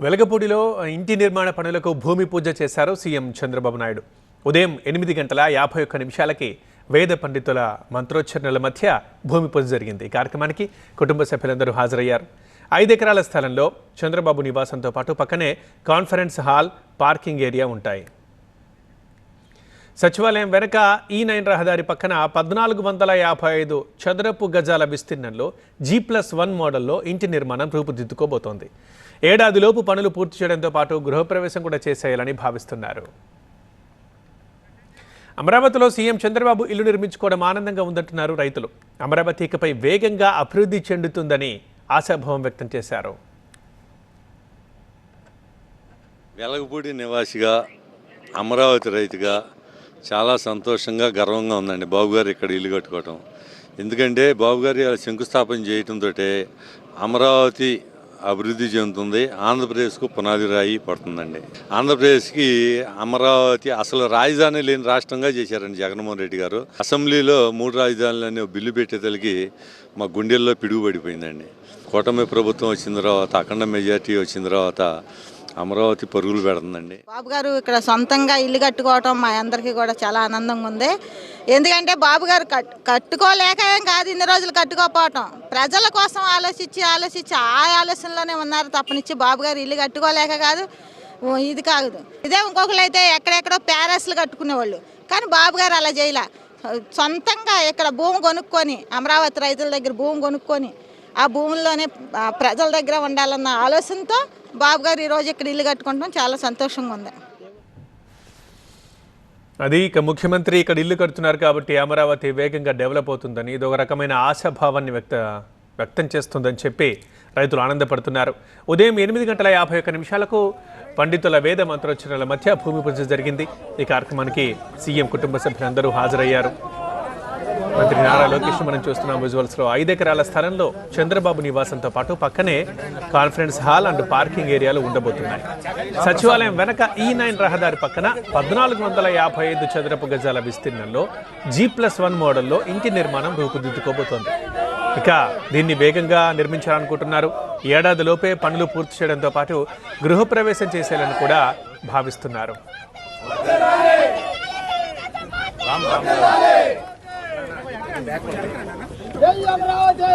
వెలగపూడిలో ఇంటి నిర్మాణ పనులకు భూమి పూజ చేశారు సీఎం చంద్రబాబు నాయుడు. ఉదయం 8:51 వేద పండితుల మంత్రోచ్చరణల మధ్య భూమి పూజ జరిగింది. ఈ కార్యక్రమానికి కుటుంబ సభ్యులందరూ హాజరయ్యారు. 5 ఎకరాల స్థలంలో చంద్రబాబు నివాసంతో పాటు పక్కనే కాన్ఫరెన్స్ హాల్, పార్కింగ్ ఏరియా ఉంటాయి. సచివాలయం వెనక E9 రహదారి పక్కన 1455 చదరపు గజాల విస్తీర్ణంలో G+1 మోడల్లో ఇంటి నిర్మాణం రూపుదిద్దుకోబోతోంది. ఏడాదిలోపు పనులు పూర్తి చేయడంతో పాటు గృహప్రవేశం కూడా చేసేయాలని భావిస్తున్నారు. అమరావతిలో సీఎం చంద్రబాబు ఇల్లు నిర్మించుకోవడం ఆనందంగా ఉందంటున్నారు రైతులు. అమరావతి ఇకపై వేగంగా అభివృద్ధి చెందుతుందని ఆశాభావం వ్యక్తం చేశారు. వెలగపూడి నివాసిగా, అమరావతి రైతుగా చాలా సంతోషంగా, గర్వంగా ఉందండి బాబు గారు ఇక్కడ ఇల్లు కట్టుకోవటం. ఎందుకంటే బాబు గారు శంకుస్థాపన చేయడంతో అమరావతి అభివృద్ధి చెందుతుంది, ఆంధ్రప్రదేశ్కు పునాది రాయి పడుతుందండి. ఆంధ్రప్రదేశ్కి అమరావతి అసలు రాజధాని లేని రాష్ట్రంగా చేశారండి జగన్మోహన్ రెడ్డి గారు. అసెంబ్లీలో 3 రాజధానులని బిల్లు పెట్టేతలకి మా గుండెల్లో పిడుగుపడిపోయిందండి. కూటమి ప్రభుత్వం వచ్చిన తర్వాత, అఖండ మెజార్టీ వచ్చిన తర్వాత అమరావతి పరుగులు పెడుతుందండి. బాబు గారు ఇక్కడ సొంతంగా ఇల్లు కట్టుకోవటం మా అందరికీ కూడా చాలా ఆనందంగా ఉంది. ఎందుకంటే బాబు గారు కట్టుకోలేక ఏం కాదు, ఇన్ని రోజులు కట్టుకోకపోవటం, ప్రజల కోసం ఆలోచించి ఆ ఆలోచనలోనే ఉన్నారు తప్పనిచ్చి బాబు గారు ఇల్లు కట్టుకోలేక కాదు, ఇది కాదు. ఇదే ఇంకొకరు అయితే ఎక్కడెక్కడో ప్యాలెస్లు కట్టుకునేవాళ్ళు, కానీ బాబు గారు అలా చేయలే. సొంతంగా ఇక్కడ భూమి కొనుక్కొని, అమరావతి రైతుల దగ్గర భూమి కొనుక్కొని ఆ భూముల్లోనే ప్రజల దగ్గర ఉండాలన్న ఆలోచనతో బాబు గారు ఈరోజు ఇక్కడ ఇల్లు కట్టుకుంటాం చాలా సంతోషంగా ఉంది. అది ఇక ముఖ్యమంత్రి ఇక్కడ ఇల్లు కడుతున్నారు కాబట్టి అమరావతి వేగంగా డెవలప్ అవుతుందని, ఇది ఒక రకమైన ఆశాభావాన్ని వ్యక్తం చేస్తుందని చెప్పి రైతులు ఆనందపడుతున్నారు. ఉదయం 8:51 పండితుల వేద మంత్రోచ్చరణల మధ్య భూమి పూజ జరిగింది. ఈ కార్యక్రమానికి సీఎం కుటుంబ సభ్యులందరూ హాజరయ్యారు. మంత్రి నారా లోకేష్ మనం చూస్తున్నాం విజువల్స్లో 5 ఎకరాల స్థలంలో చంద్రబాబు నివాసంతో పాటు పక్కనే కాన్ఫరెన్స్ హాల్ అండ్ పార్కింగ్ ఏరియాలు ఉండబోతున్నాయి. సచివాలయం వెనక E9 రహదారి పక్కన 1455 చదరపు గజాల విస్తీర్ణంలో G+1 మోడల్లో ఇంటి నిర్మాణం రూపుదిద్దుకోబోతోంది. ఇక దీన్ని వేగంగా నిర్మించాలనుకుంటున్నారు. ఏడాదిలోపే పనులు పూర్తి చేయడంతో పాటు గృహప్రవేశం చేసేయాలని కూడా భావిస్తున్నారు. జై అమరావతి.